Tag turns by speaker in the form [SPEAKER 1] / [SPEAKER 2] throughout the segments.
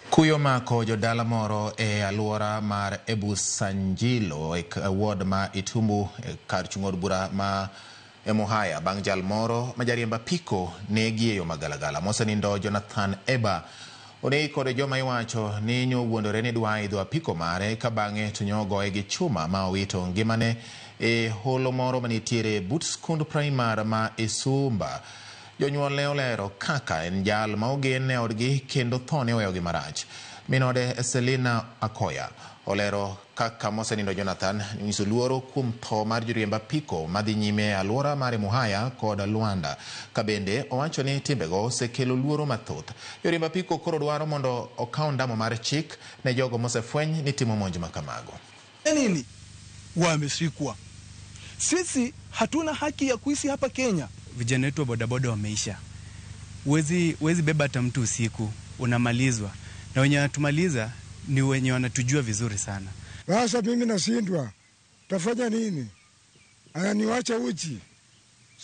[SPEAKER 1] Kuyo mako jodala moro e aluora mar Ebusanjilo e ward ma Itumbu kar chung'od bura ma Emuhaya bang' jal moro majariemba piko negie yo magalagala. Mosenindo Jonathan Eba onei kode joma iwacho ni nyowuondore ni dwa idho apiko mare ka bang'e to nyogoe gi chuma ma owito ngimane e holo moro manitiere but skund primar ma Isumba. Jonyuol olero kaka en jal ma ogen ne odgi kendo thone oweyogi marach. Minode Selina Akoya olero kaka mosenindo Jonathan nyiso luoro kuom tho mar joriemba piko madhi nyime aluora mar Muhaya kod Luanda. Kabende owacho ni timbego osekelo luoro mathoth. Joriemba piko koro dwaro mondo okaw ndamo mar chik ne jogo mosefweny ni timo monj makamago.
[SPEAKER 2] Nini wameshikwa? Sisi hatuna haki ya kuishi hapa Kenya.
[SPEAKER 3] Vijana wetu wa bodaboda wameisha. Wezi beba hata mtu usiku, unamalizwa. Na wenye wanatumaliza ni wenye wanatujua vizuri sana.
[SPEAKER 4] Sasa mimi nashindwa. Tafanya nini? Ananiwacha uchi.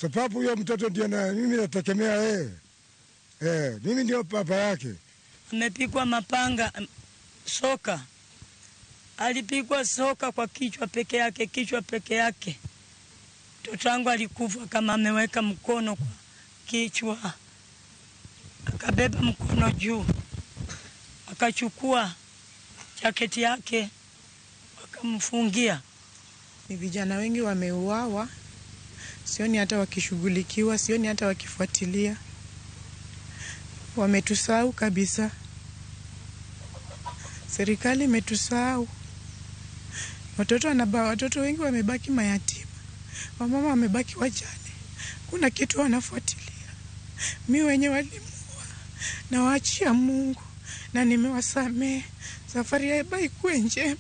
[SPEAKER 4] Sababu huyo mtoto ndiye na mimi nategemea yeye. Mimi ndio baba yake.
[SPEAKER 5] Amepigwa mapanga soka. Alipigwa soka kwa kichwa peke yake. Mtoto wangu alikufa kama ameweka mkono kwa kichwa. Akabeba mkono juu. Akachukua jaketi yake wakamfungia.
[SPEAKER 6] Ni vijana wengi wameuawa. Sioni hata wakishughulikiwa, sioni hata wakifuatilia. Wametusahau kabisa. Serikali imetusahau. Watoto wengi wamebaki mayatima. Wamama wamebaki wajane. Kuna kitu wanafuatilia. Mimi wenyewe walimuua na waachia Mungu na nimewasamehe. Safari ya ikuwe njema.